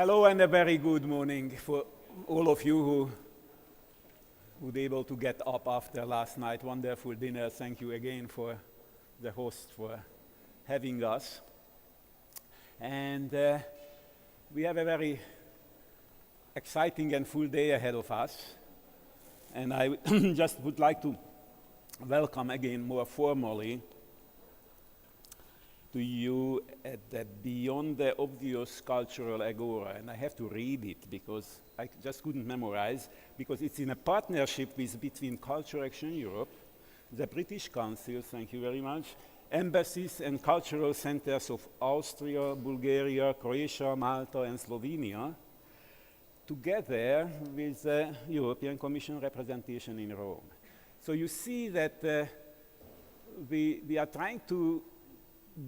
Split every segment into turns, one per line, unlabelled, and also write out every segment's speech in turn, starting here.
Hello and a very good morning for all of you who were able to get up after last night. Wonderful dinner. Thank you again for the host for having us. And we have a very exciting and full day ahead of us. And I just would like to welcome again more formally to you at the Beyond the Obvious Cultural Agora. And I have to read it because I just couldn't memorize, because it's in a partnership between Culture Action Europe, the British Council, thank you very much, embassies and cultural centers of Austria, Bulgaria, Croatia, Malta, and Slovenia, together with the European Commission representation in Rome. So you see that we are trying to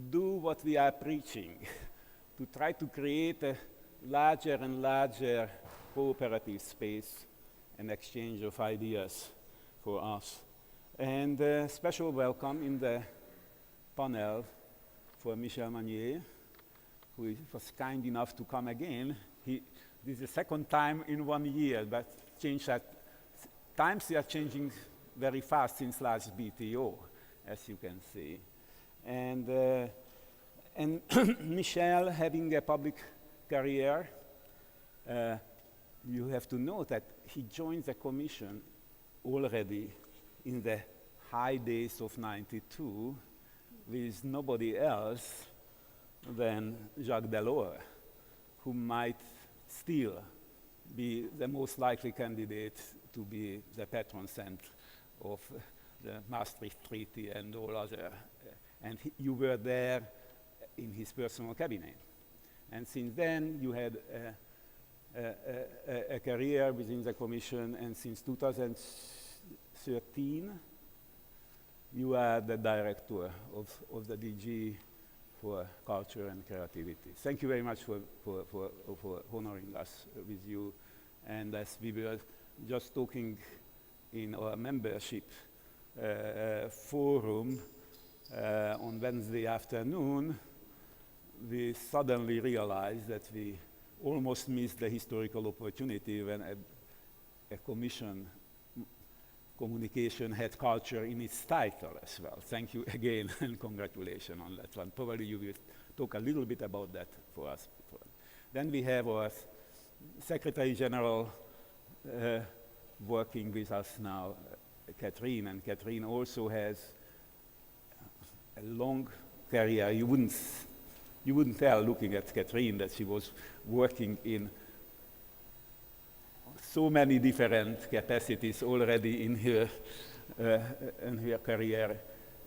do what we are preaching, to try to create a larger and larger cooperative space and exchange of ideas for us. And a special welcome in the panel for Michel Magnier, who was kind enough to come again. This is the second time in 1 year, but times are changing very fast since last BTO, as you can see. And Michel, having a public career, you have to know that he joined the Commission already in the high days of '92 with nobody else than Jacques Delors, who might still be the most likely candidate to be the patron saint of the Maastricht Treaty and all other. And you were there in his personal cabinet. And since then, you had a career within the Commission, and since 2013, you are the director of the DG for Culture and Creativity. Thank you very much for honoring us with you. And as we were just talking in our membership forum, on Wednesday afternoon, we suddenly realized that we almost missed the historical opportunity when a commission communication had culture in its title as well. Thank you again and congratulations on that one. Probably you will talk a little bit about that for us. Then we have our Secretary General working with us now, Katherine, and Katherine also has a long career. You wouldn't tell, looking at Katherine, that she was working in so many different capacities already in her career.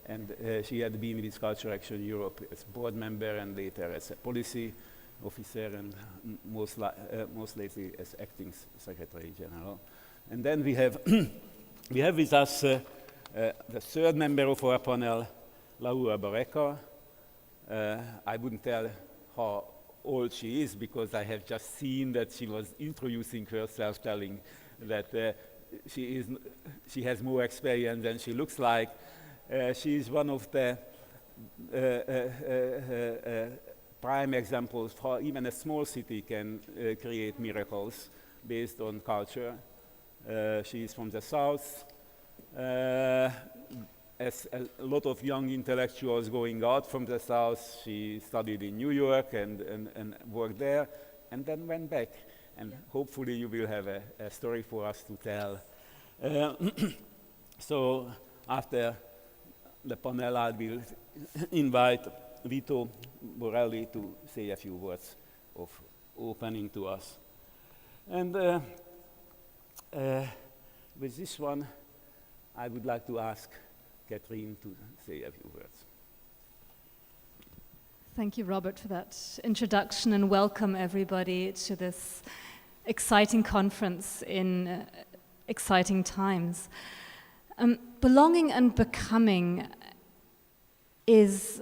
And she had been with Culture Action Europe as board member and later as a policy officer and most lately as acting Secretary General. And then we have with us the third member of our panel, Barreca. I wouldn't tell how old she is because I have just seen that she was introducing herself, telling that she has more experience than she looks like. She is one of the prime examples how even a small city can create miracles based on culture. She is from the south. As a lot of young intellectuals going out from the south, she studied in New York and worked there, and then went back. And hopefully you will have a story for us to tell. So after the panel, I will invite Vito Borelli to say a few words of opening to us. And with this one, I would like to ask Katherine to say a few words.
Thank you, Robert, for that introduction, and welcome everybody to this exciting conference in exciting times. Belonging and Becoming is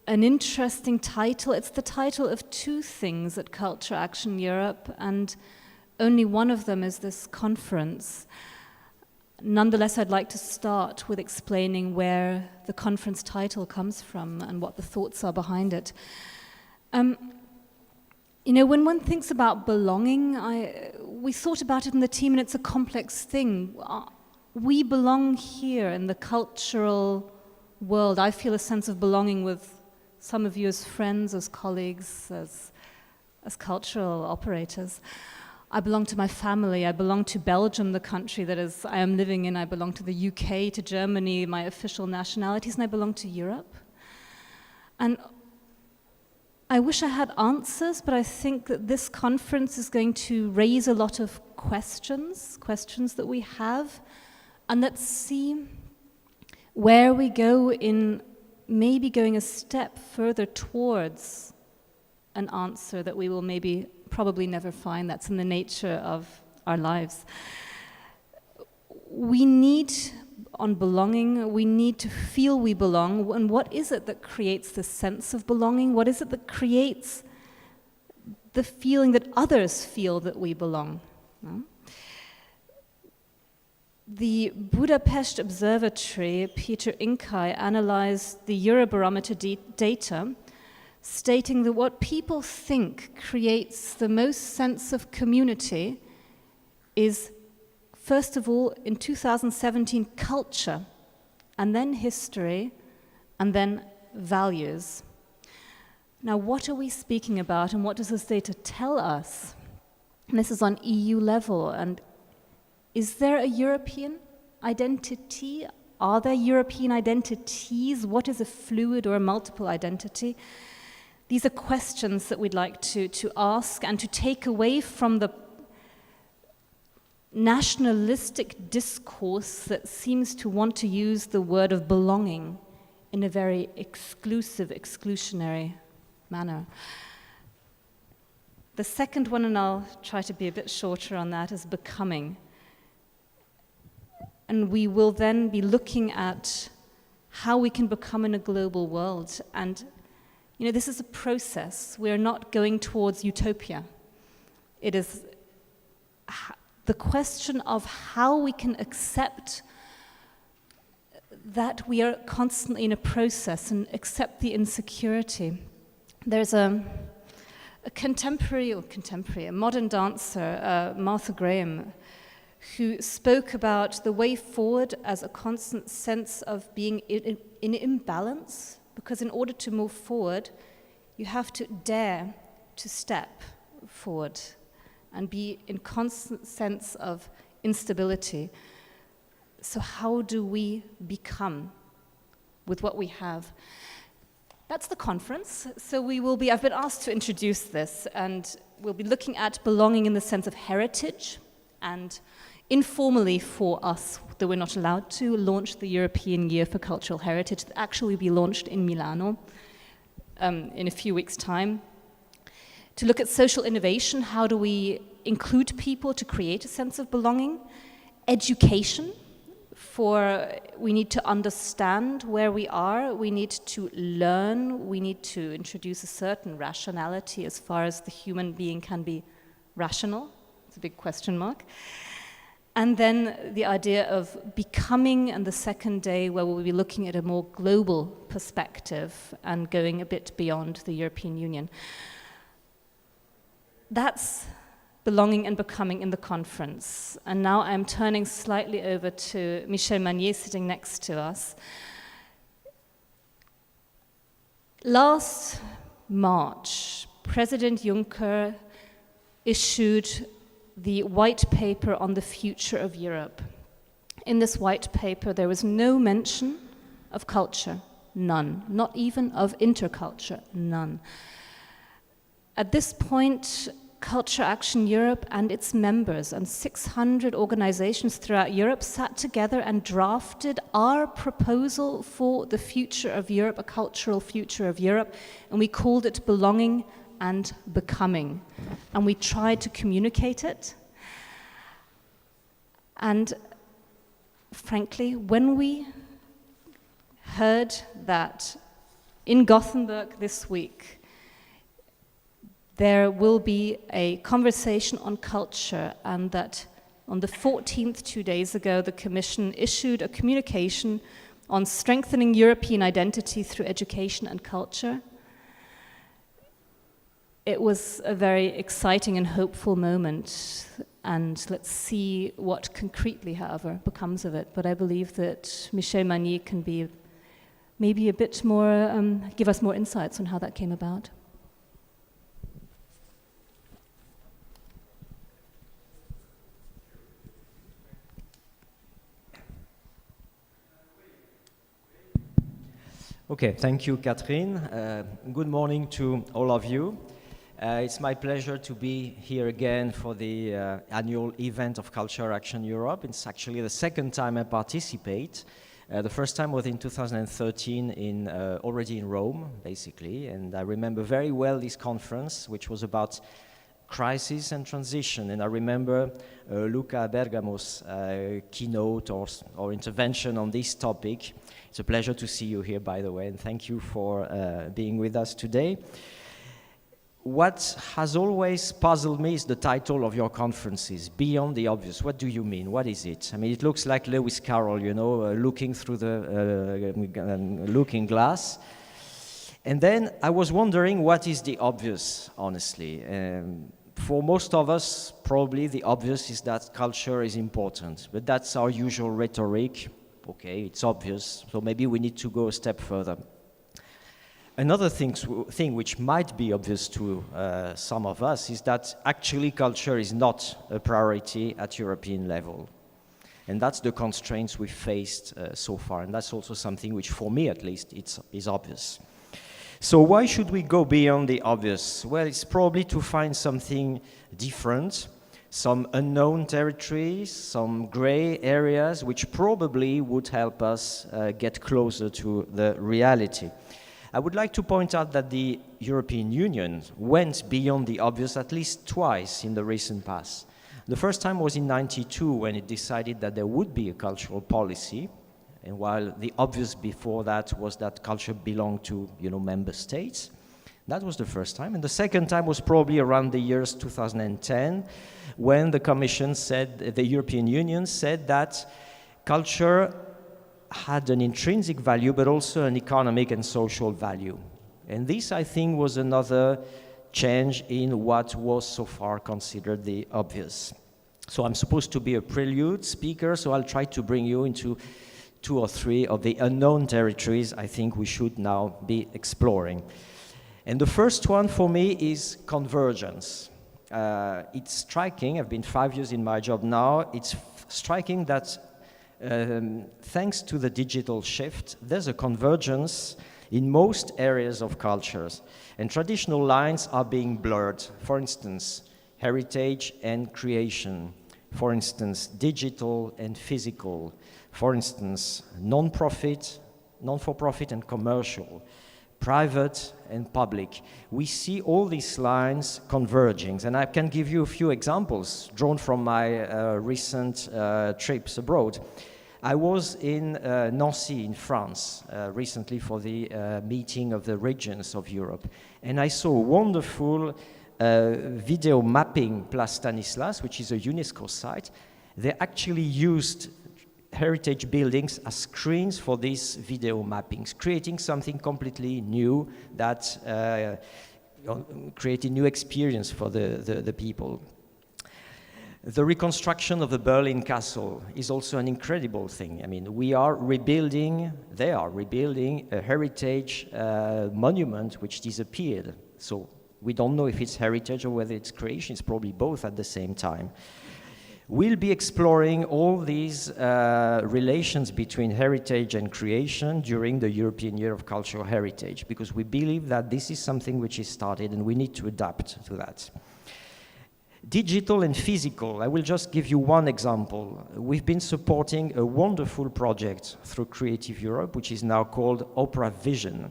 an interesting title. It's the title of two things at Culture Action Europe, and only one of them is this conference. Nonetheless, I'd like to start with explaining where the conference title comes from and what the thoughts are behind it. You know, when one thinks about belonging, we thought about it in the team, and it's a complex thing. We belong here in the cultural world. I feel a sense of belonging with some of you as friends, as colleagues, as cultural operators. I belong to my family. I belong to Belgium, the country that I am living in. I belong to the UK, to Germany, my official nationalities, and I belong to Europe. And I wish I had answers, but I think that this conference is going to raise a lot of questions that we have, and let's see where we go in maybe going a step further towards an answer that we will probably never find. That's in the nature of our lives. We need, on belonging, we need to feel we belong. And what is it that creates the sense of belonging? What is it that creates the feeling that others feel that we belong? No? The Budapest Observatory, Peter Inkai, analyzed the Eurobarometer data, stating that what people think creates the most sense of community is, first of all, in 2017, culture, and then history, and then values. Now, what are we speaking about, and what does this data tell us? And this is on EU level, and is there a European identity? Are there European identities? What is a fluid or a multiple identity? These are questions that we'd like to ask and to take away from the nationalistic discourse that seems to want to use the word of belonging in a very exclusive, exclusionary manner. The second one, and I'll try to be a bit shorter on that, is becoming. And we will then be looking at how we can become in a global world. And, you know, this is a process. We're not going towards utopia. It is the question of how we can accept that we are constantly in a process and accept the insecurity. There's a modern dancer, Martha Graham, who spoke about the way forward as a constant sense of being in imbalance, because in order to move forward, you have to dare to step forward and be in constant sense of instability. So how do we become with what we have? That's the conference. So I've been asked to introduce this, and we'll be looking at belonging in the sense of heritage, and informally for us, though we're not allowed to, launch the European Year for Cultural Heritage that actually will be launched in Milano in a few weeks' time. To look at social innovation, how do we include people to create a sense of belonging? Education, we need to understand where we are, we need to learn, we need to introduce a certain rationality as far as the human being can be rational. It's a big question mark. And then the idea of becoming, and the second day where we'll be looking at a more global perspective and going a bit beyond the European Union. That's belonging and becoming in the conference. And now I'm turning slightly over to Michel Magnier sitting next to us. Last March, President Juncker issued the white paper on the future of Europe. In this white paper, there was no mention of culture, none. Not even of interculture, none. At this point, Culture Action Europe and its members and 600 organizations throughout Europe sat together and drafted our proposal for the future of Europe, a cultural future of Europe, and we called it Belonging and Becoming. And we tried to communicate it. And frankly, when we heard that in Gothenburg this week, there will be a conversation on culture, and that on the 14th, 2 days ago, the Commission issued a communication on strengthening European identity through education and culture. it was a very exciting and hopeful moment, and let's see what concretely, however, becomes of it. But I believe that Michel Magnier can be maybe a bit more, give us more insights on how that came about.
Okay, thank you, Katherine. Good morning to all of you. It's my pleasure to be here again for the annual event of Culture Action Europe. It's actually the second time I participate. The first time was in 2013, already in Rome, basically. And I remember very well this conference, which was about crisis and transition. And I remember Luca Bergamo's keynote or intervention on this topic. It's a pleasure to see you here, by the way, and thank you for being with us today. What has always puzzled me is the title of your conferences, Beyond the Obvious. What do you mean? What is it? I mean, it looks like Lewis Carroll, you know, looking through the looking glass. And then I was wondering, what is the obvious, honestly? For most of us, probably the obvious is that culture is important, but that's our usual rhetoric. Okay, it's obvious, so maybe we need to go a step further. Another thing which might be obvious to some of us is that actually culture is not a priority at European level. And that's the constraints we've faced so far, and that's also something which, for me at least, is obvious. So why should we go beyond the obvious? Well, it's probably to find something different, some unknown territories, some gray areas, which probably would help us get closer to the reality. I would like to point out that the European Union went beyond the obvious at least twice in the recent past. The first time was in '92 when it decided that there would be a cultural policy, and while the obvious before that was that culture belonged to, member states. That was the first time. And the second time was probably around the years 2010, when the Commission said, the European Union said that culture had an intrinsic value, but also an economic and social value. And this, I think, was another change in what was so far considered the obvious. So I'm supposed to be a prelude speaker, so I'll try to bring you into 2 or 3 of the unknown territories I think we should now be exploring. And the first one for me is convergence. It's striking, I've been 5 years in my job now, it's striking that thanks to the digital shift, there's a convergence in most areas of cultures. And traditional lines are being blurred. For instance, heritage and creation. For instance, digital and physical. For instance, non-for-profit and commercial. Private and public. We see all these lines converging, and I can give you a few examples drawn from my recent trips abroad. I was in Nancy in France recently for the meeting of the regions of Europe, and I saw a wonderful video mapping Place Stanislas, which is a UNESCO site. They actually used heritage buildings as screens for these video mappings, creating something completely new that created new experience for the people. The reconstruction of the Berlin Castle is also an incredible thing. I mean, they are rebuilding a heritage monument which disappeared. So we don't know if it's heritage or whether it's creation. It's probably both at the same time. We'll be exploring all these relations between heritage and creation during the European Year of Cultural Heritage, because we believe that this is something which is started and we need to adapt to that. Digital and physical, I will just give you one example. We've been supporting a wonderful project through Creative Europe, which is now called Opera Vision.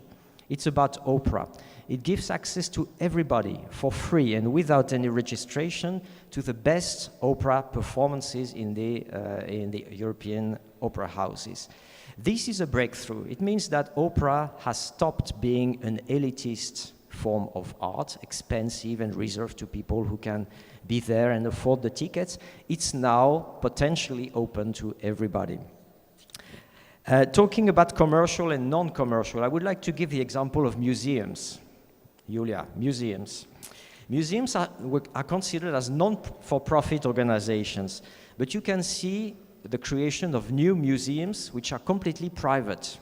It's about opera. It gives access to everybody for free and without any registration to the best opera performances in the European opera houses. This is a breakthrough. It means that opera has stopped being an elitist form of art, expensive and reserved to people who can be there and afford the tickets. It's now potentially open to everybody. Talking about commercial and non-commercial, I would like to give the example of museums. Julia, museums. Museums are considered as non-for-profit organizations, but you can see the creation of new museums which are completely private.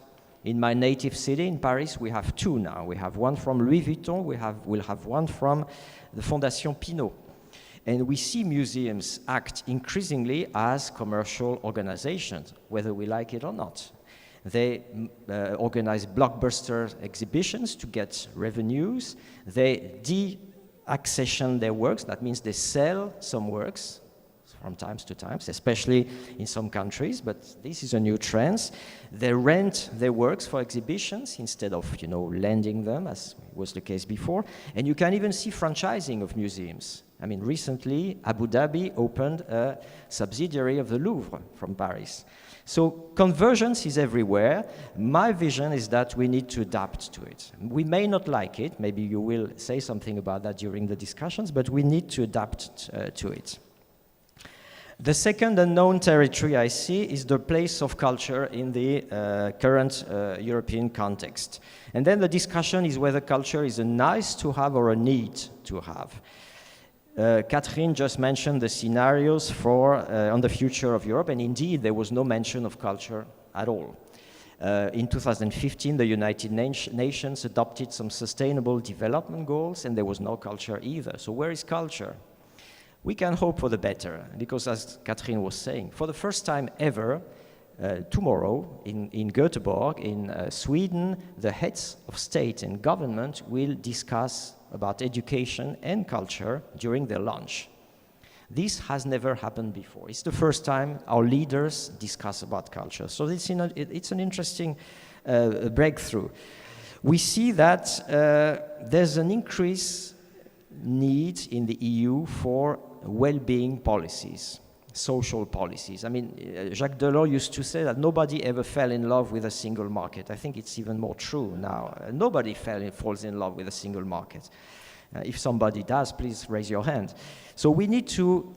In my native city, in Paris, we have two now. We have one from Louis Vuitton, we'll have one from the Fondation Pinault. And we see museums act increasingly as commercial organizations, whether we like it or not. They organize blockbuster exhibitions to get revenues. They de-accession their works. That means they sell some works from time to time, especially in some countries, but this is a new trend. They rent their works for exhibitions instead of, lending them, as was the case before. And you can even see franchising of museums. I mean, recently, Abu Dhabi opened a subsidiary of the Louvre from Paris. So convergence is everywhere. My vision is that we need to adapt to it. We may not like it. Maybe you will say something about that during the discussions, but we need to adapt to it. The second unknown territory I see is the place of culture in the current European context. And then the discussion is whether culture is a nice to have or a need to have. Katherine just mentioned the scenarios on the future of Europe, and indeed there was no mention of culture at all. In 2015, the United Nations adopted some sustainable development goals, and there was no culture either. So where is culture? We can hope for the better, because as Katherine was saying, for the first time ever, tomorrow in Göteborg, in Sweden, the heads of state and government will discuss about education and culture during their lunch. This has never happened before. It's the first time our leaders discuss about culture. So it's an interesting breakthrough. We see that there's an increased need in the EU for well-being policies, social policies. I mean, Jacques Delors used to say that nobody ever fell in love with a single market. I think it's even more true now. Nobody falls in love with a single market. If somebody does, please raise your hand. So we need to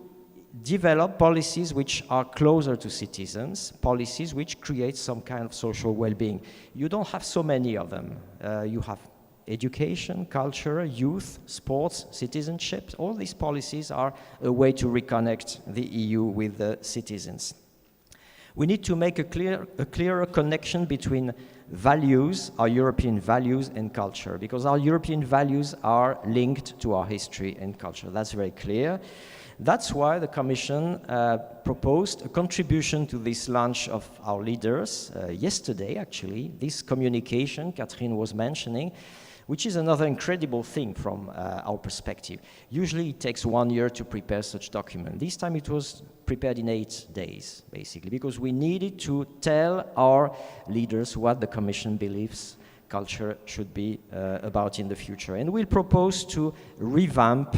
develop policies which are closer to citizens, policies which create some kind of social well-being. You don't have so many of them. You have education, culture, youth, sports, citizenship. All these policies are a way to reconnect the EU with the citizens. We need to make a clearer connection between values, our European values, and culture, because our European values are linked to our history and culture. That's very clear. That's why the Commission proposed a contribution to this launch of our leaders yesterday, actually. This communication Katherine was mentioning, which is another incredible thing from our perspective. Usually it takes 1 year to prepare such document. This time it was prepared in 8 days, basically, because we needed to tell our leaders what the Commission believes culture should be about in the future. And we'll propose to revamp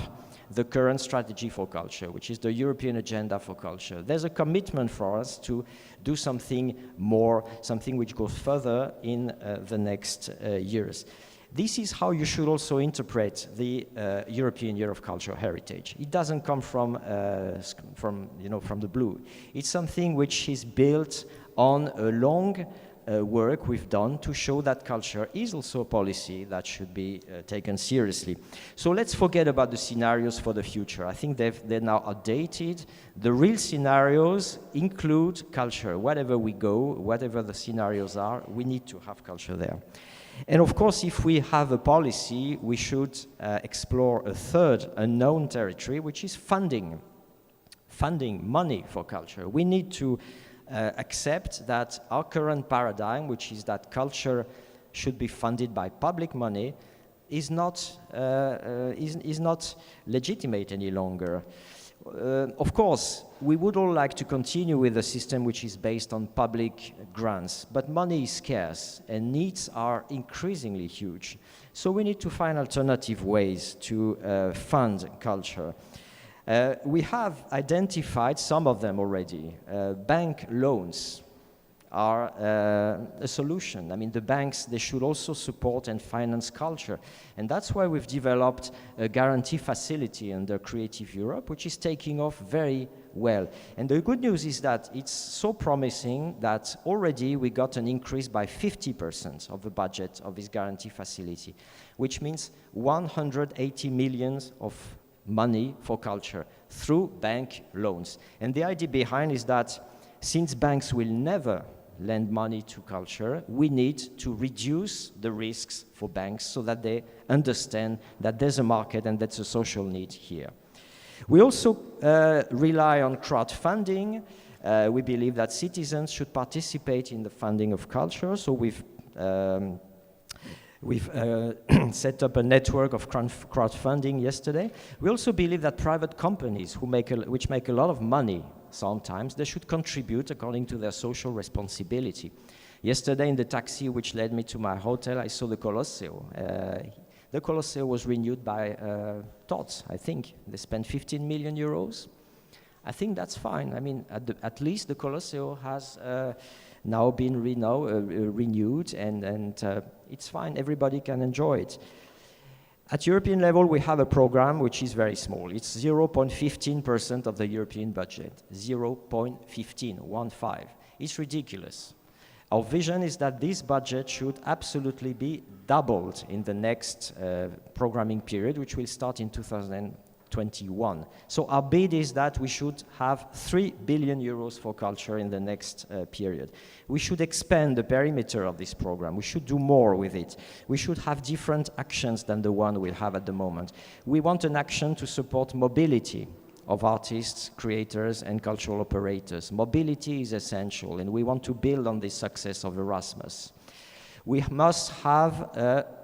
the current strategy for culture, which is the European Agenda for Culture. There's a commitment for us to do something more, something which goes further in the next years. This is how you should also interpret the European Year of Cultural Heritage. It doesn't come from the blue. It's something which is built on a long work we've done to show that culture is also a policy that should be taken seriously. So let's forget about the scenarios for the future. I think they're now outdated. The real scenarios include culture. Wherever we go, whatever the scenarios are, we need to have culture there. And of course, if we have a policy, we should explore a third unknown territory, which is funding money for culture. We need to accept that our current paradigm, which is that culture should be funded by public money, is not legitimate any longer. Of course, we would all like to continue with a system which is based on public grants, but money is scarce and needs are increasingly huge. So we need to find alternative ways to fund culture. We have identified some of them already. Bank loans are a solution. I mean, the banks, they should also support and finance culture. And that's why we've developed a guarantee facility under Creative Europe, which is taking off very well. And the good news is that it's so promising that already we got an increase by 50% of the budget of this guarantee facility, which means 180 million of money for culture through bank loans. And the idea behind is that since banks will never lend money to culture, we need to reduce the risks for banks so that they understand that there's a market and that's a social need here. We also rely on crowdfunding. We believe that citizens should participate in the funding of culture, so we've set up a network of crowdfunding yesterday. We also believe that private companies which make a lot of money sometimes, they should contribute according to their social responsibility. Yesterday in the taxi which led me to my hotel, I saw the Colosseo. The Colosseo was renewed by Tots, I think. They spent 15 million euros. I think that's fine. I mean, at least the Colosseo has now been renewed, and it's fine. Everybody can enjoy it. At European level, we have a program which is very small. It's 0.15% of the European budget. 0.15. It's ridiculous. Our vision is that this budget should absolutely be doubled in the next programming period, which will start in 2021. So our bid is that we should have 3 billion euros for culture in the next period. We should expand the perimeter of this program. We should do more with it. We should have different actions than the one we have at the moment. We want an action to support mobility of artists, creators, and cultural operators. Mobility is essential, and we want to build on the success of Erasmus. We must have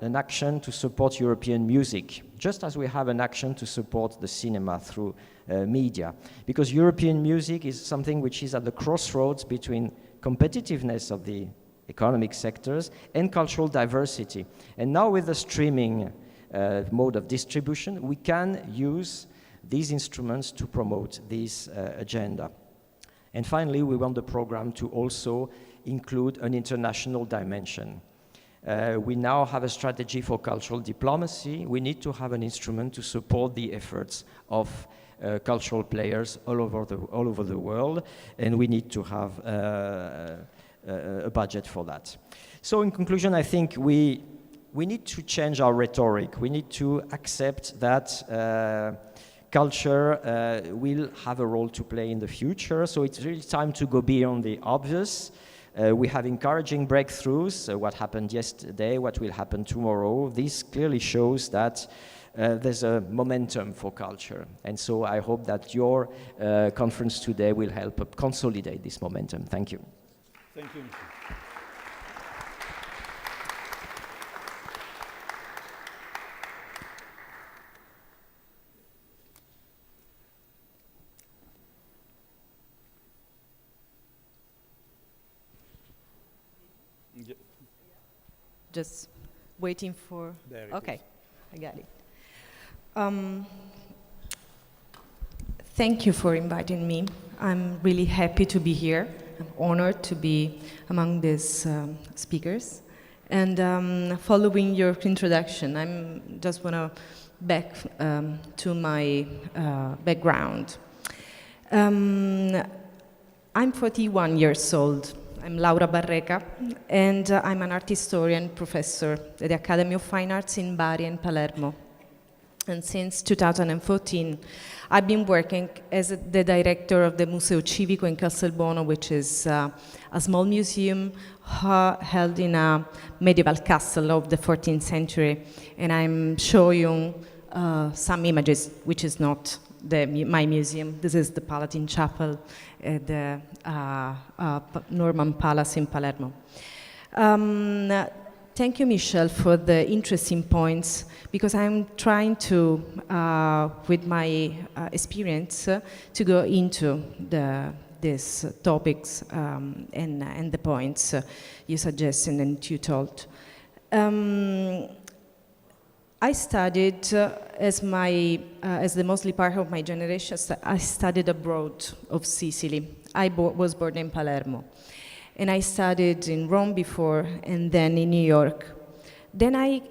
an action to support European music, just as we have an action to support the cinema through media. Because European music is something which is at the crossroads between competitiveness of the economic sectors and cultural diversity. And now with the streaming mode of distribution, we can use these instruments to promote this agenda. And finally, we want the program to also include an international dimension. We now have a strategy for cultural diplomacy. We need to have an instrument to support the efforts of cultural players all over the world, and we need to have a budget for that. So in conclusion, I think we need to change our rhetoric. We need to accept that culture will have a role to play in the future, so it's really time to go beyond the obvious. We have encouraging breakthroughs, what happened yesterday, what will happen tomorrow. This clearly shows that there's a momentum for culture. And so I hope that your conference today will help consolidate this momentum. Thank you.
Thank you.
Just waiting for...
There it
okay,
is.
I got it. Thank you for inviting me. I'm really happy to be here. I'm honored to be among these speakers. And following your introduction, I just want to back to my background. I'm 41 years old. I'm Laura Barreca, and I'm an art historian professor at the Academy of Fine Arts in Bari and Palermo. And since 2014, I've been working as the director of the Museo Civico in Castelbuono, which is a small museum held in a medieval castle of the 14th century. And I'm showing you some images, which is not my museum. This is the Palatine Chapel at the Norman Palace in Palermo. Thank you, Michel, for the interesting points, because I'm trying to, with my experience, to go into these topics and the points you suggested and you told. I studied, as the mostly part of my generation, I studied abroad of Sicily. I was born in Palermo. And I studied in Rome before, and then in New York. Then I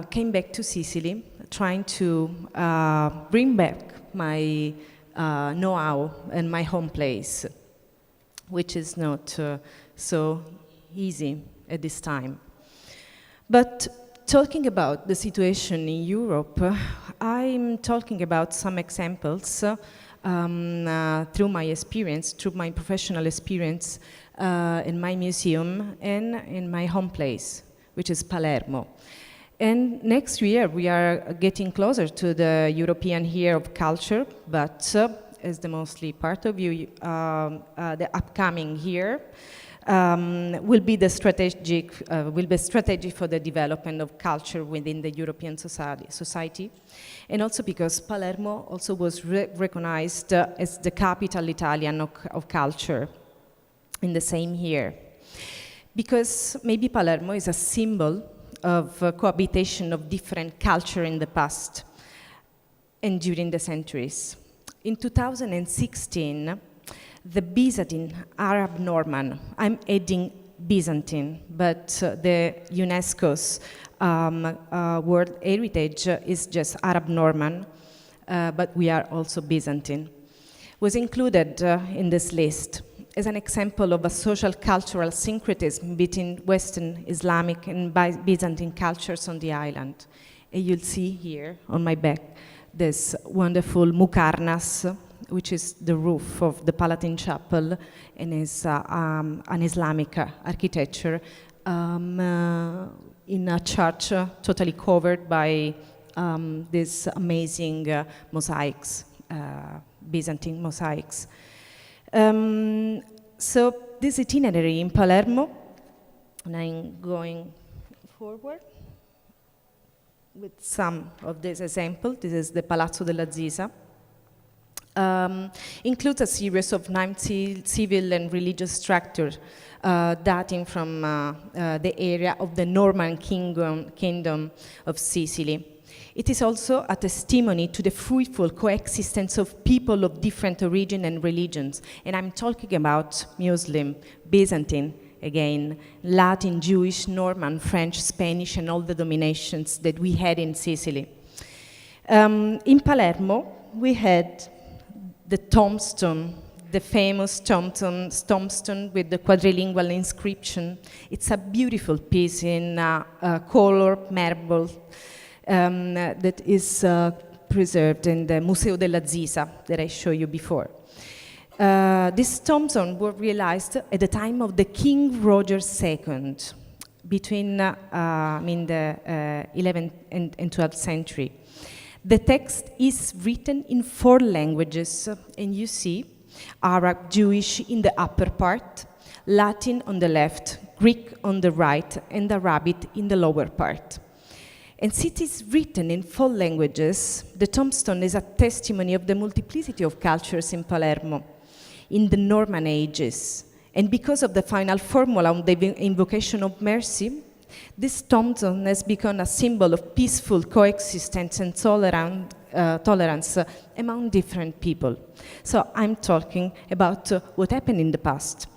came back to Sicily, trying to bring back my know-how and my home place, which is not so easy at this time. But talking about the situation in Europe, I'm talking about some examples through my experience, through my professional experience in my museum and in my home place, which is Palermo. And next year we are getting closer to the European Year of Culture, but as the mostly part of you, the upcoming year will be the strategy for the development of culture within the European society. And also because Palermo also was recognized as the capital Italian of culture in the same year. Because maybe Palermo is a symbol of cohabitation of different culture in the past and during the centuries. In 2016, the Byzantine Arab Norman, I'm adding Byzantine, but the UNESCO's World Heritage is just Arab Norman, but we are also Byzantine, was included in this list as an example of a social cultural syncretism between Western Islamic and Byzantine cultures on the island. And you'll see here on my back this wonderful mukarnas, which is the roof of the Palatine Chapel, and is an Islamic architecture in a church totally covered by these amazing mosaics, Byzantine mosaics. So this itinerary in Palermo, and I'm going forward with some of this example. This is the Palazzo della Zisa. Includes a series of 9 civil and religious structures dating from the area of the Norman Kingdom of Sicily. It is also a testimony to the fruitful coexistence of people of different origin and religions. And I'm talking about Muslim, Byzantine, again, Latin, Jewish, Norman, French, Spanish, and all the dominations that we had in Sicily. In Palermo, we had the tombstone, the famous tombstone with the quadrilingual inscription. It's a beautiful piece in color marble that is preserved in the Museo della Zisa that I showed you before. This tombstone was realized at the time of the King Roger II, between the 11th and 12th century. The text is written in 4 languages, and you see Arab, Jewish in the upper part, Latin on the left, Greek on the right, and Arabic in the lower part. And since it is written in 4 languages, the tombstone is a testimony of the multiplicity of cultures in Palermo in the Norman ages. And because of the final formula on the invocation of mercy, this tombstone has become a symbol of peaceful coexistence and tolerance among different people. So I'm talking about what happened in the past.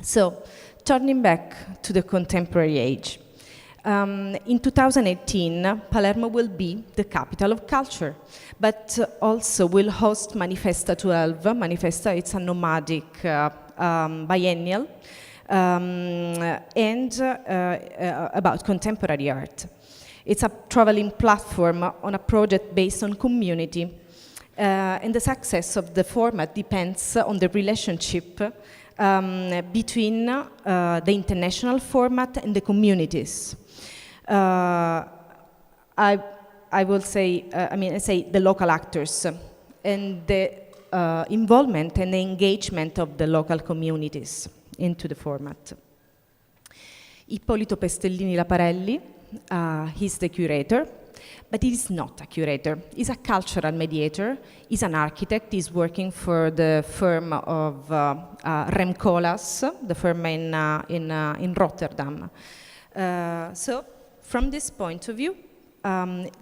So turning back to the contemporary age. In 2018, Palermo will be the capital of culture, but also will host Manifesta 12. Manifesta, it's a nomadic biennial, and about contemporary art. It's a traveling platform on a project based on community, and the success of the format depends on the relationship between the international format and the communities. I will say, I say the local actors and the involvement and the engagement of the local communities into the format. Ippolito Pestellini Laparelli, he's the curator, but he is not a curator. He's a cultural mediator. He's an architect. He's working for the firm of Remkolas, the firm in Rotterdam. So, from this point of view,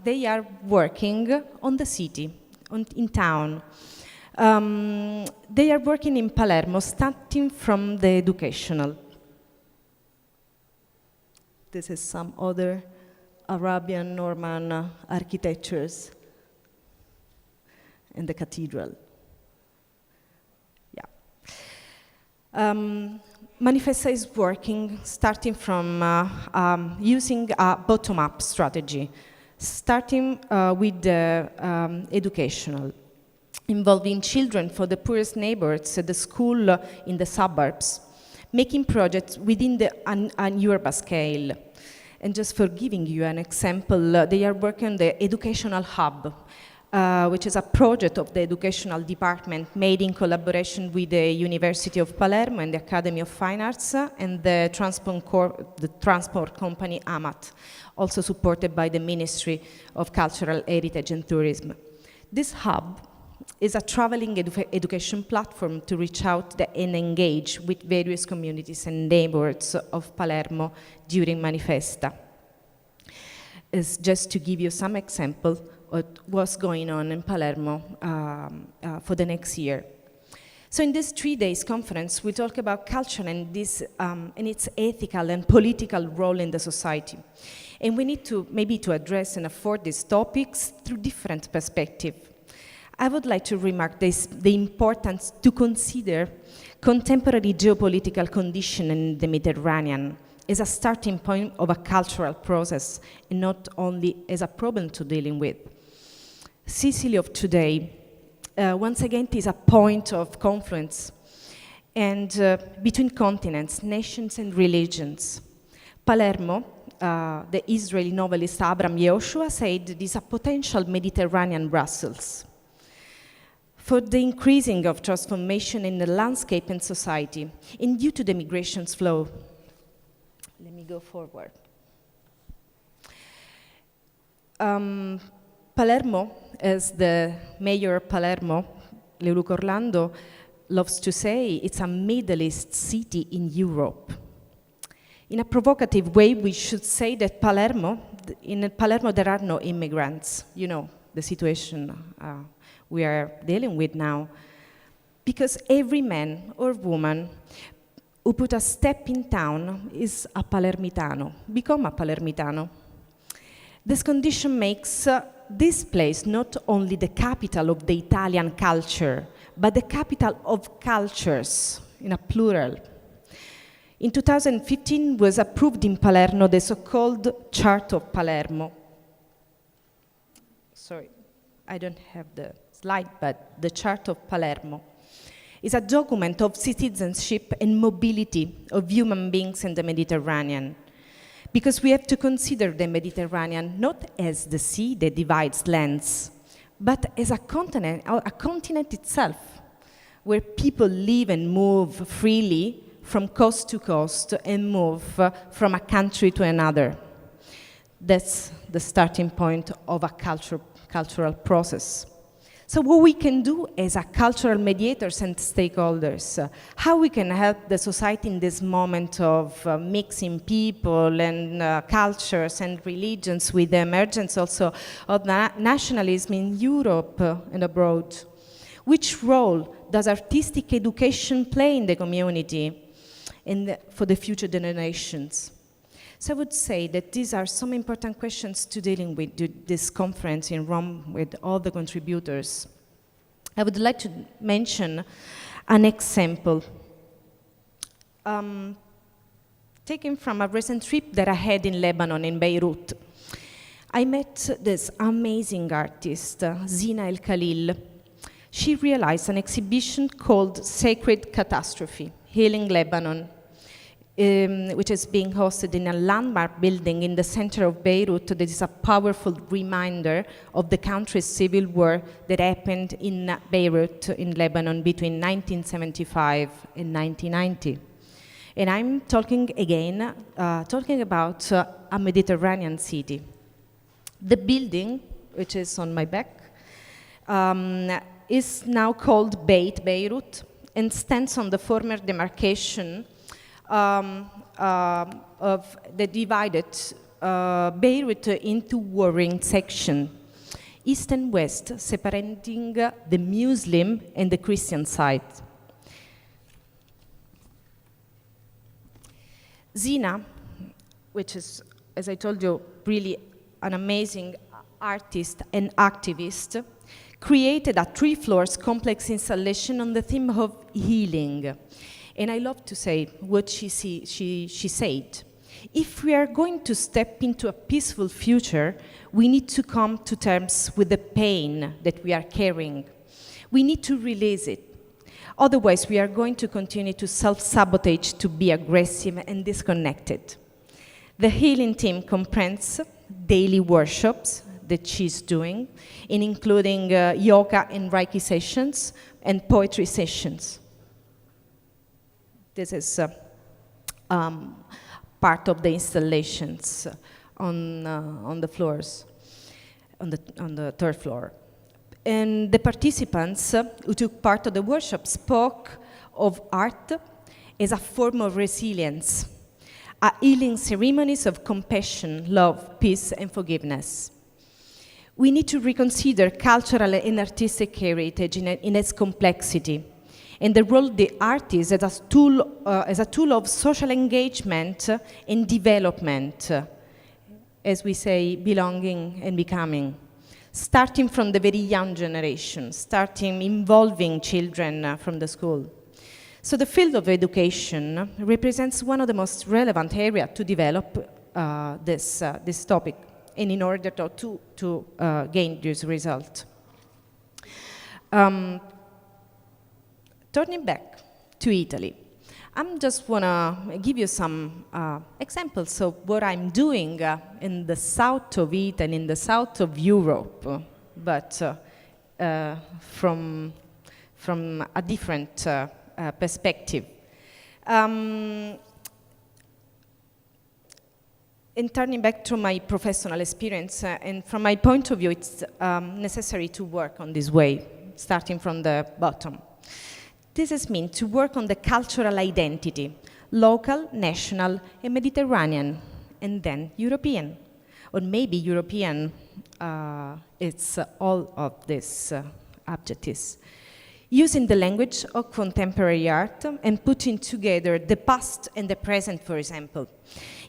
they are working on the city, in town. They are working in Palermo, starting from the educational. This is some other Arabian Norman architectures and the cathedral. Yeah. Manifesta is working starting from using a bottom-up strategy, starting with the educational, involving children for the poorest neighborhoods at the school in the suburbs, making projects within the urban scale. And just for giving you an example, they are working on the educational hub, which is a project of the educational department made in collaboration with the University of Palermo and the Academy of Fine Arts and the transport company AMAT, also supported by the Ministry of Cultural Heritage and Tourism. This hub is a traveling education platform to reach out and engage with various communities and neighborhoods of Palermo during Manifesta. It's just to give you some example of what's going on in Palermo for the next year. So in this 3 days conference, we talk about culture and its ethical and political role in the society. And we need to maybe address and afford these topics through different perspectives. I would like to remark the importance to consider contemporary geopolitical condition in the Mediterranean as a starting point of a cultural process and not only as a problem to dealing with. Sicily of today, once again, is a point of confluence and between continents, nations and religions. Palermo, the Israeli novelist Abraham Yehoshua said it is a potential Mediterranean Brussels. For the increasing of transformation in the landscape and society, and due to the migrations flow. Let me go forward. Palermo, as the mayor of Palermo, Leoluco Orlando, loves to say, it's a Middle East city in Europe. In a provocative way, we should say that in Palermo there are no immigrants. You know, the situation we are dealing with now, because every man or woman who put a step in town is a Palermitano, become a Palermitano. This condition makes this place not only the capital of the Italian culture, but the capital of cultures, in a plural. In 2015 was approved in Palermo the so-called Chart of Palermo. Sorry, I don't have the slide, but the Chart of Palermo is a document of citizenship and mobility of human beings in the Mediterranean. Because we have to consider the Mediterranean not as the sea that divides lands, but as a continent itself, where people live and move freely from coast to coast and move from a country to another. That's the starting point of a cultural process. So what we can do as a cultural mediators and stakeholders, how we can help the society in this moment of mixing people and cultures and religions with the emergence also of nationalism in Europe and abroad. Which role does artistic education play in the community and for the future generations? So I would say that these are some important questions to dealing with this conference in Rome with all the contributors. I would like to mention an example taken from a recent trip that I had in Lebanon, in Beirut. I met this amazing artist, Zina El Khalil. She realized an exhibition called Sacred Catastrophe, Healing Lebanon, which is being hosted in a landmark building in the center of Beirut that is a powerful reminder of the country's civil war that happened in Beirut in Lebanon between 1975 and 1990. And I'm talking again, about a Mediterranean city. The building, which is on my back, is now called Beit Beirut and stands on the former demarcation of the divided Beirut into warring sections. East and West, separating the Muslim and the Christian side. Zina, which is, as I told you, really an amazing artist and activist, created a 3 floors complex installation on the theme of healing. And I love to say what she said. If we are going to step into a peaceful future, we need to come to terms with the pain that we are carrying. We need to release it. Otherwise, we are going to continue to self-sabotage, to be aggressive and disconnected. The healing team comprehends daily workshops that she's doing, including yoga and Reiki sessions and poetry sessions. This is part of the installations on the floors, on the 3rd floor. And the participants who took part of the workshop spoke of art as a form of resilience, a healing ceremonies of compassion, love, peace, and forgiveness. We need to reconsider cultural and artistic heritage in its complexity, and the role of the artist as a tool of social engagement and development, as we say, belonging and becoming, starting from the very young generation, starting involving children from the school. So the field of education represents one of the most relevant areas to develop this topic, and in order to gain this result. Turning back to Italy, I just want to give you some examples of what I'm doing in the south of Italy, in the south of Europe, but from a different perspective. In turning back to my professional experience, and from my point of view, it's necessary to work on this way, starting from the bottom. This has meant to work on the cultural identity, local, national, and Mediterranean, and then European. Or maybe European, it's all of these adjectives. Using the language of contemporary art and putting together the past and the present, for example.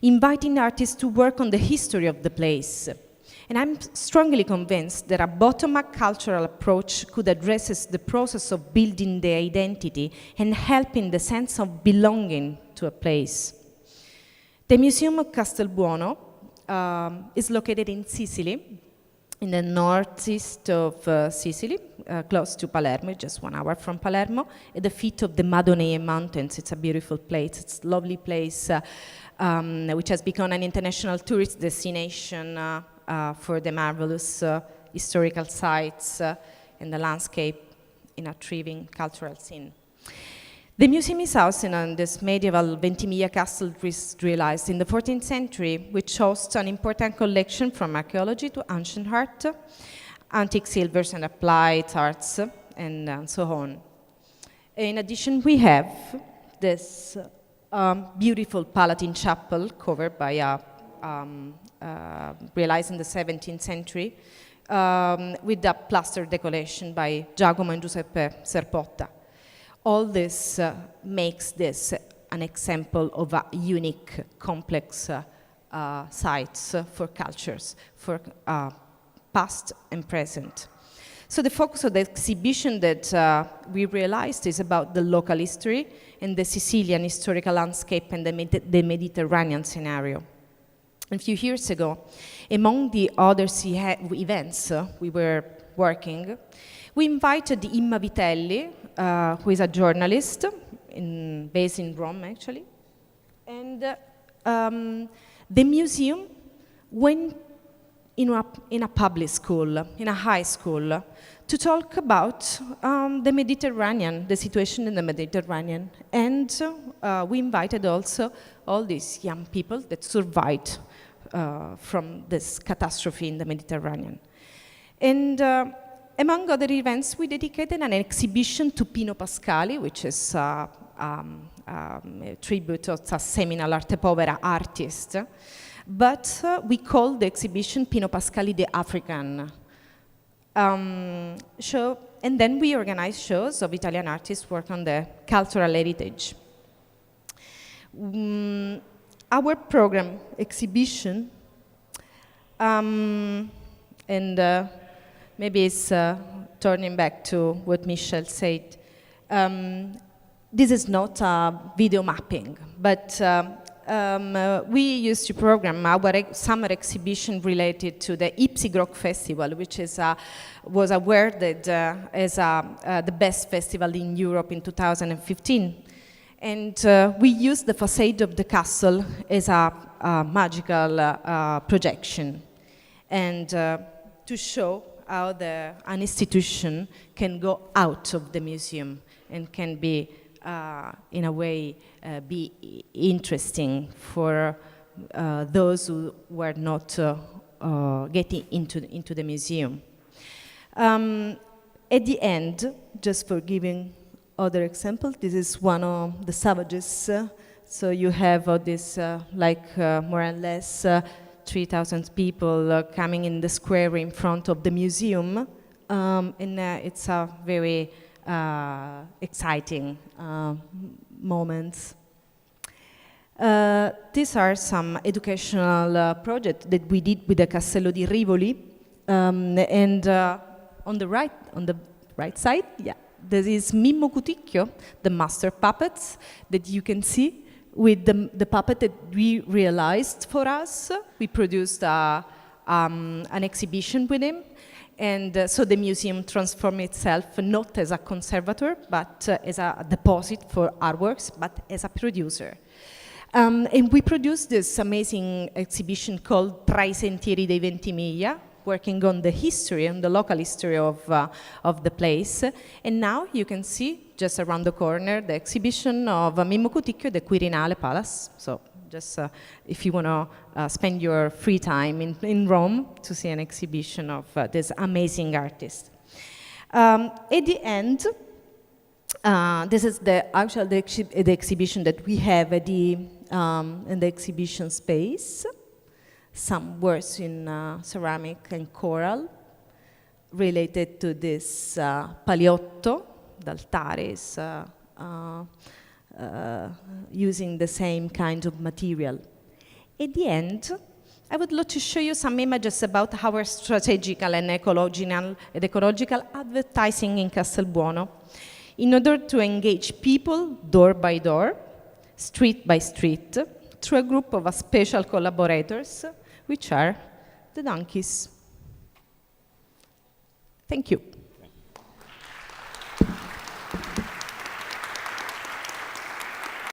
Inviting artists to work on the history of the place. And I'm strongly convinced that a bottom-up cultural approach could address the process of building the identity and helping the sense of belonging to a place. The Museum of Castelbuono is located in Sicily, in the northeast of Sicily, close to Palermo, just 1 hour from Palermo, at the feet of the Madonie Mountains. It's a beautiful place. It's a lovely place, which has become an international tourist destination for the marvelous historical sites and the landscape in a thriving cultural scene. The museum is housed in this medieval Ventimiglia castle realized in the 14th century, which hosts an important collection from archaeology to ancient art, antique silvers and applied arts, and so on. In addition, we have this beautiful Palatine chapel covered by a realized in the 17th century with a plaster decoration by Giacomo and Giuseppe Serpotta. All this makes this an example of a unique, complex sites for cultures, for past and present. So the focus of the exhibition that we realized is about the local history and the Sicilian historical landscape and the Mediterranean scenario. A few years ago, among the other events we were working, we invited Imma Vitelli, who is a journalist based in Rome, actually. And the museum went in a public school, in a high school, to talk about the Mediterranean, the situation in the Mediterranean. And we invited also all these young people that survived from this catastrophe in the Mediterranean. And among other events, we dedicated an exhibition to Pino Pascali, which is a tribute to a seminal arte povera artist. But we called the exhibition Pino Pascali the African show, and then we organize shows of Italian artists work on the cultural heritage. Our program exhibition, and maybe it's turning back to what Michel said, this is not a video mapping, but we used to program our summer exhibition related to the Ipsigrok Festival, which was awarded as the best festival in Europe in 2015. And we used the facade of the castle as a magical projection, and to show how an institution can go out of the museum and can be, in a way, be interesting for those who were not getting into the museum. At the end, just for giving other example, this is one of the savages. So you have this, more or less 3,000 people coming in the square in front of the museum, and it's a very exciting moments. These are some educational projects that we did with the Castello di Rivoli, and on the right side, yeah, there is Mimmo Cuticchio, the master puppets that you can see with the puppet that we realized for us. We produced an exhibition with him. And so the museum transformed itself not as a conservator, but as a deposit for artworks, but as a producer. And we produced this amazing exhibition called Tra I sentieri dei Ventimiglia, working on the history, on the local history of the place. And now you can see, just around the corner, the exhibition of Mimmo Cuticchio at the Quirinale Palace. So just if you want to spend your free time in Rome to see an exhibition of this amazing artist. At the end, this is the exhibition that we have at in the exhibition space. Some works in ceramic and coral related to this paliotto, d'altares, using the same kind of material. At the end, I would like to show you some images about our strategical and ecological advertising in Castelbuono in order to engage people door by door, street by street, through a group of special collaborators, which are the donkeys. Thank you.